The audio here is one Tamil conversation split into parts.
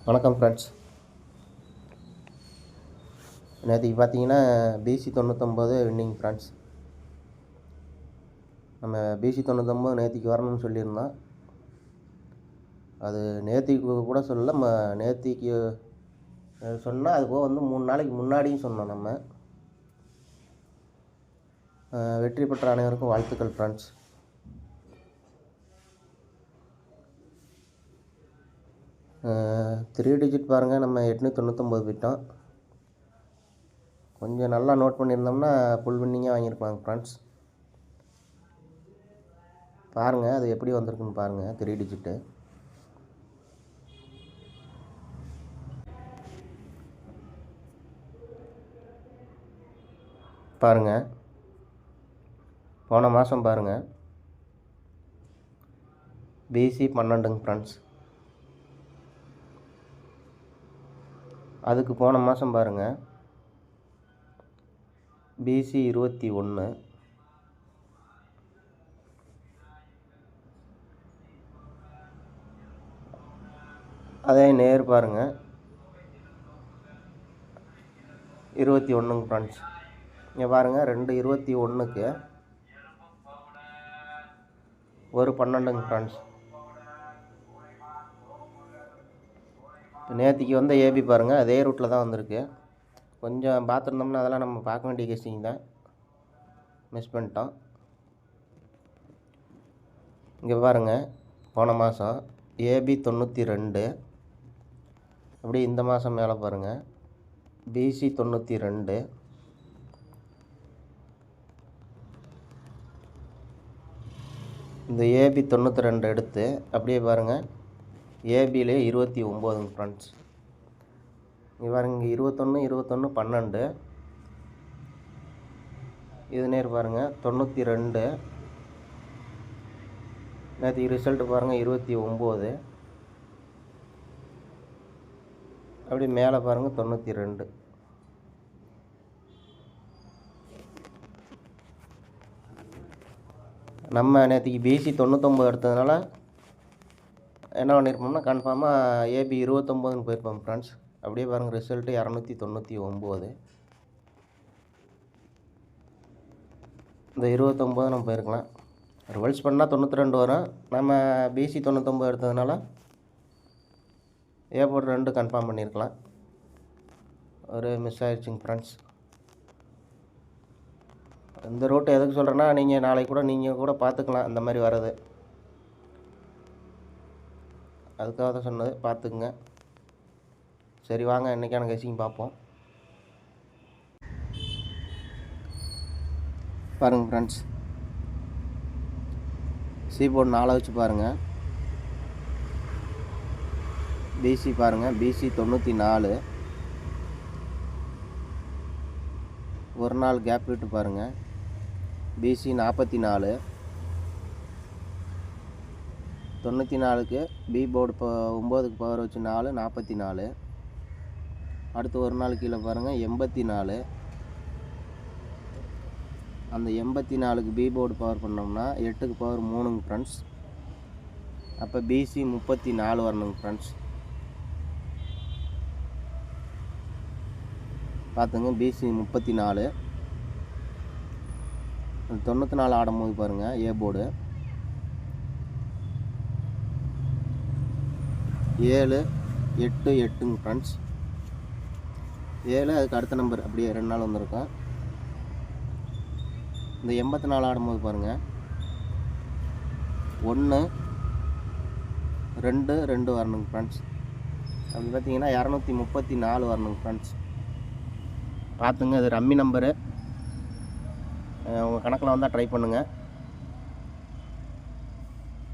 வணக்கம் ஃப்ரெண்ட்ஸ். நேற்றுக்கு பார்த்தீங்கன்னா பிசி 99 வின்னிங் ஃப்ரெண்ட்ஸ். நம்ம பிசி 99 நேற்றுக்கு வரணும்னு சொல்லியிருந்தோம். அது நேற்றுக்கு கூட சொல்லலை, நம்ம நேற்றுக்கு சொன்னால் அது போக வந்து 3 நாளைக்கு முன்னாடியும் சொன்னோம். நம்ம வெற்றி பெற்ற அனைவருக்கும் வாழ்த்துக்கள் ஃப்ரெண்ட்ஸ். த்ரீ டிஜிட் பாருங்கள், நம்ம 899 விட்டோம். கொஞ்சம் நல்லா நோட் பண்ணியிருந்தோம்னா ஃபுல் வின்னிங்காக வாங்கியிருப்பாங்க ஃப்ரெண்ட்ஸ். பாருங்கள் அது எப்படி வந்திருக்குன்னு பாருங்கள். 3 டிஜிட்டு பாருங்கள். போன மாதம் பாருங்கள், பிசி 12 ஃப்ரெண்ட்ஸ். அதுக்கு போன மாதம் பாருங்கள், பிசி 21. அதே நேர் பாருங்கள் 21 ஃப்ரெண்ட்ஸ். இங்கே பாருங்கள், 2 21க்கு ஒரு 12 ஃப்ரெண்ட்ஸ். நேற்றுக்கு வந்து ஏபி பாருங்கள், அதே ரூட்டில் தான் வந்திருக்கு. கொஞ்சம் பார்த்துருந்தோம்னா அதெல்லாம் நம்ம பார்க்க வேண்டிய கேசிங் தான், மிஸ் பண்ணிட்டோம். இங்கே பாருங்கள், போன மாதம் ஏபி 92. அப்படி இந்த மாதம் மேலே பாருங்கள், பிசி 92. இந்த ஏபி 92 எடுத்து அப்படியே பாருங்கள், ஏபியிலே 29 ஃப்ரெண்ட்ஸ். இங்கே பாருங்க, 21 21 12. இது நேர் பாருங்கள் 92. நேற்று ரிசல்ட்டு பாருங்கள் 29. அப்படி மேலே பாருங்கள் 92. நம்ம நேற்றுக்கு பிசி 99 எடுத்ததுனால என்ன பண்ணியிருப்போம்னா கன்ஃபார்மாக ஏபி 29ன்னு போயிருப்போம் ஃப்ரெண்ட்ஸ். அப்படியே பாருங்கள், ரிசல்ட்டு 299. இந்த 29 நம்ம போயிருக்கலாம். ரிவல்ஸ் பண்ணால் 92 வரும். நம்ம பிசி 99 எடுத்ததுனால ஏ போர்டு 2 கன்ஃபார்ம் பண்ணியிருக்கலாம். ஒரு மிஸ் ஆகிடுச்சிங்க ஃப்ரெண்ட்ஸ். இந்த ரூட்டு எதுக்கு சொல்கிறேன்னா, நீங்கள் நாளைக்கு கூட நீங்கள் கூட பார்த்துக்கலாம் இந்த மாதிரி வர்றது. அதுக்காக தான் சொன்னது, பார்த்துக்குங்க. சரி வாங்க, இன்றைக்கான கெஸிங் பார்ப்போம். பாருங்கள் ஃப்ரெண்ட்ஸ், சி போர்டு 4 வச்சு பாருங்கள். பிசி பாருங்கள், பிசி 94. ஒரு நாள் கேப் விட்டு பாருங்கள், பிசி 44. 94க்கு பி போர்டு இப்போ 9க்கு பவர் வச்சு 4 44. அடுத்து ஒரு நாள் கீழே பாருங்கள் 84. அந்த 84க்கு பி போர்டு பவர் பண்ணோம்னா 8க்கு பவர் 3ங்க ஃப்ரெண்ட்ஸ். அப்போ பிசி 34 வரணுங்க ஃப்ரெண்ட்ஸ். பார்த்துங்க, பிசி 34. 94 ஆடும்போது பாருங்கள் ஏ போர்டு 7 8 8ங்க ஃப்ரெண்ட்ஸ். 7 அதுக்கு அடுத்த நம்பர் அப்படியே 2 நாள் வந்திருக்கும். இந்த 84 ஆடும்போது பாருங்கள் 1 2 2 வரணுங்க ஃப்ரெண்ட்ஸ். அப்படி பார்த்தீங்கன்னா 234 வரணுங்க ஃப்ரெண்ட்ஸ். பார்த்துங்க, அது ரம்மி நம்பரு. உங்கள் கணக்கில் வந்தால் ட்ரை பண்ணுங்கள்.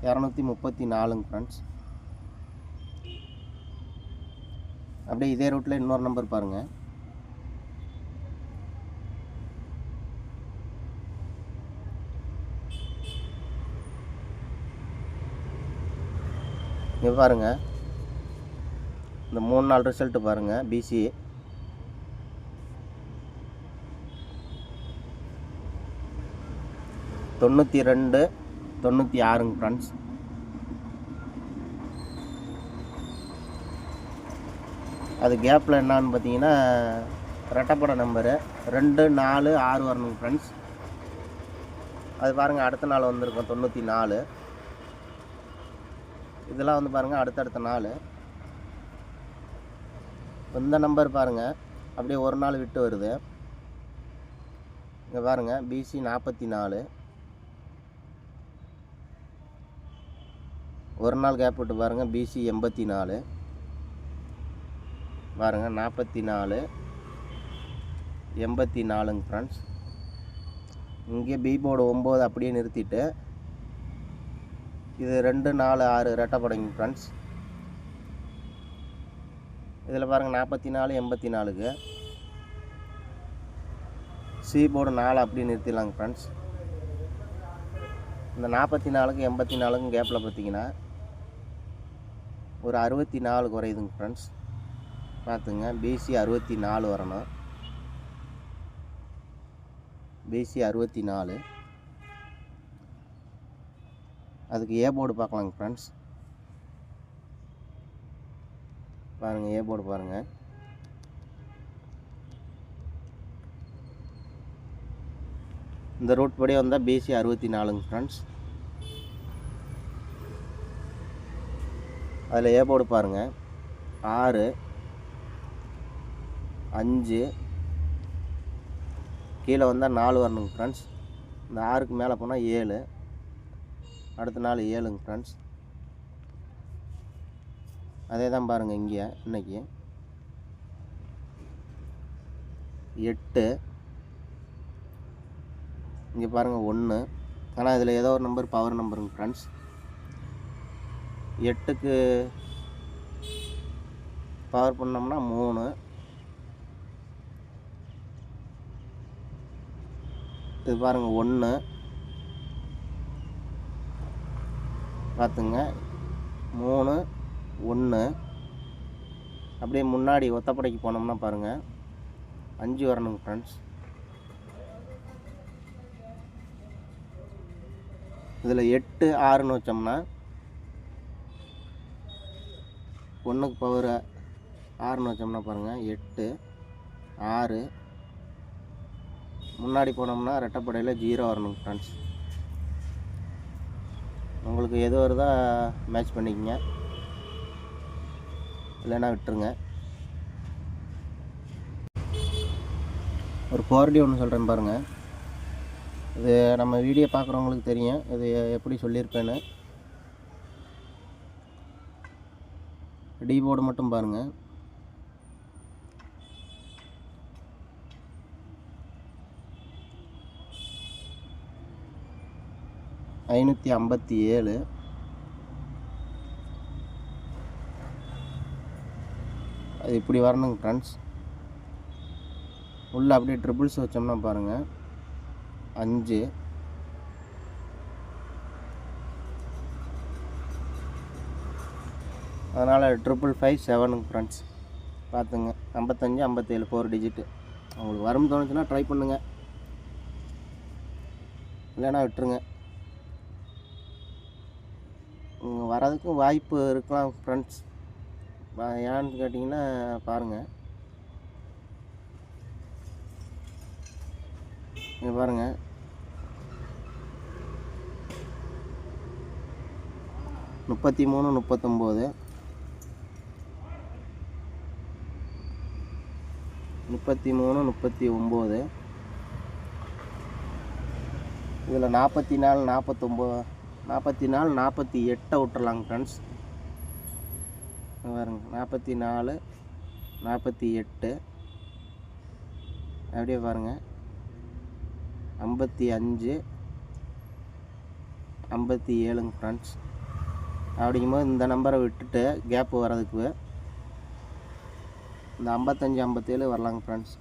234ங்க ஃப்ரெண்ட்ஸ். அப்படியே இதே ரூட்டில் இன்னொரு நம்பர் பாருங்கள். இங்கே பாருங்கள், இந்த 3 நாள் ரிசல்ட்டு பாருங்கள். பிசி 92 96ங்க ஃப்ரெண்ட்ஸ். அது கேப்பில் என்னான்னு பார்த்தீங்கன்னா ரெட்டைப்படை நம்பரு 2, 4, 6 வரணுங்க ஃப்ரெண்ட்ஸ். அது பாருங்கள் அடுத்த நாள் வந்திருக்கும் 94. இதெல்லாம் வந்து பாருங்கள் அடுத்தடுத்த நாள். இந்த நம்பர் பாருங்கள் அப்படியே ஒரு நாள் விட்டு வருது. இங்கே பாருங்கள் பிசி 44, ஒரு நாள் கேப் விட்டு பாருங்கள் பிசி 84 பாருங்கள் 44, 84ங்க ஃப்ரெண்ட்ஸ். இங்கே பி போர்டு 9 அப்படியே நிறுத்திட்டு இது 2, 4, 6 ரெட்டைப்படைங்க ஃப்ரெண்ட்ஸ். இதில் பாருங்கள் 44, 84க்கு சி போர்டு 4 அப்படியே நிறுத்திடலாங்க ஃப்ரெண்ட்ஸ். இந்த 44க்கு 84க்கும் கேப்பில் பார்த்தீங்கன்னா ஒரு 64 குறையுதுங்க ஃப்ரெண்ட்ஸ். பார்த்துங்க பிசி 64 வரணும். பிசி 64. அதுக்கு ஏ போர்டு பார்க்கலாங்க ஃப்ரெண்ட்ஸ். பாருங்கள் ஏ போர்டு பாருங்கள். இந்த ரூட் படி வந்தால் பிசி 64ங்க ஃப்ரெண்ட்ஸ். அதில் ஏ போர்டு பாருங்கள் 6, 5 கீழே வந்தால் 4 வரணுங்க ஃப்ரெண்ட்ஸ். இந்த 6க்கு மேலே போனால் 7, அடுத்த நாள் 7ங்க ஃப்ரெண்ட்ஸ். அதே தான் பாருங்கள் இங்கே இன்னைக்கு 8, இங்கே பாருங்கள் 1. ஆனால் இதில் ஏதோ ஒரு நம்பர் பவர் நம்பருங்க ஃப்ரெண்ட்ஸ். 8க்கு பவர் பண்ணோம்னா 3. இது பாருங்கள் 1 பார்த்துங்க 3, 1 அப்படியே முன்னாடி ஒத்தப்படைக்கு போனோம்னா பாருங்கள் 5 வரணுங்க ஃப்ரெண்ட்ஸ். இதில் 8, 6ன்னு வச்சோம்னா 1க்கு பவர் 6ன்னு வச்சோம்னா பாருங்கள் 8, 6 முன்னாடி போனோம்னா ரெட்டைப்படையில் 0 வரணுங்க ஃப்ரெண்ட்ஸ். உங்களுக்கு எது வருதோ மேட்ச் பண்ணிக்கங்க, இல்லைன்னா விட்டுருங்க. ஒரு 4D ஒன்று சொல்கிறேன் பாருங்கள். இது நம்ம வீடியோ பார்க்குறவங்களுக்கு தெரியும் இது எப்படி சொல்லியிருப்பேன்னு. டி போர்டு மட்டும் பாருங்கள். $557 அது இப்படி வரணுங்க ஃப்ரெண்ட்ஸ். உள்ளே அப்படியே ட்ரிபிள்ஸ் வச்சோம்னா பாருங்கள் 5, அதனால் 555 ஃப்ரெண்ட்ஸ். பார்த்துங்க 55, 57 4 டிஜிட்டு. உங்களுக்கு வரும் தோணுச்சுன்னா ட்ரை பண்ணுங்கள், இல்லைன்னா விட்டுருங்க. வரதுக்கும் வாய்ப்பு இருக்கலாம் ஃப்ரெண்ட்ஸ். ஏன்னு கேட்டிங்கன்னா பாருங்கள் இங்கே பாருங்கள் 33, 39, 33, 39 இதில் 44, 49, 44, 48 விட்டுறலாங்க ஃப்ரெண்ட்ஸ். பாருங்க 44, 48 அப்படியே பாருங்கள் 55, 57ங்க ஃப்ரெண்ட்ஸ். அப்படிங்கும்போது இந்த நம்பரை விட்டுட்டு கேப்பு வர்றதுக்கு இந்த 55, 57 வரலாங்க ஃப்ரெண்ட்ஸ்.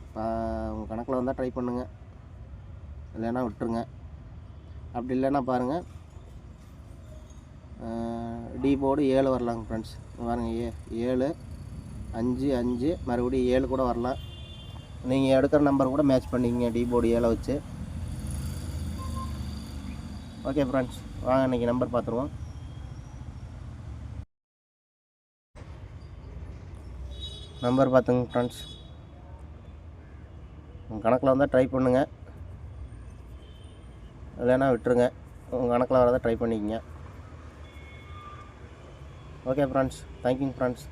உங்கள் கணக்கில் வந்தால் ட்ரை பண்ணுங்கள், இல்லைன்னா விட்டுருங்க. அப்படி இல்லைன்னா பாருங்கள் டி போர்டு 7 வரலாங்க ஃப்ரெண்ட்ஸ். பாருங்கள் 7, 5, 5 மறுபடியும் 7 கூட வரலாம். நீங்கள் எடுக்கிற நம்பர் கூட மேட்ச் பண்ணிக்கங்க டி போர்டு 7 வச்சு. ஓகே ஃப்ரெண்ட்ஸ், வாங்க இன்றைக்கி நம்பர் பார்த்துருவோம். நம்பர் பார்த்துங்க ஃப்ரெண்ட்ஸ். உங்கள் கணக்கில் வந்தால் ட்ரை பண்ணுங்கள், இல்லைன்னா விட்டுருங்க. உங்கள் கணக்கில் வரதை ட்ரை பண்ணிக்கங்க. ஓகே ஃப்ரெண்ட்ஸ், தேங்க்யூங்க ஃப்ரெண்ட்ஸ்.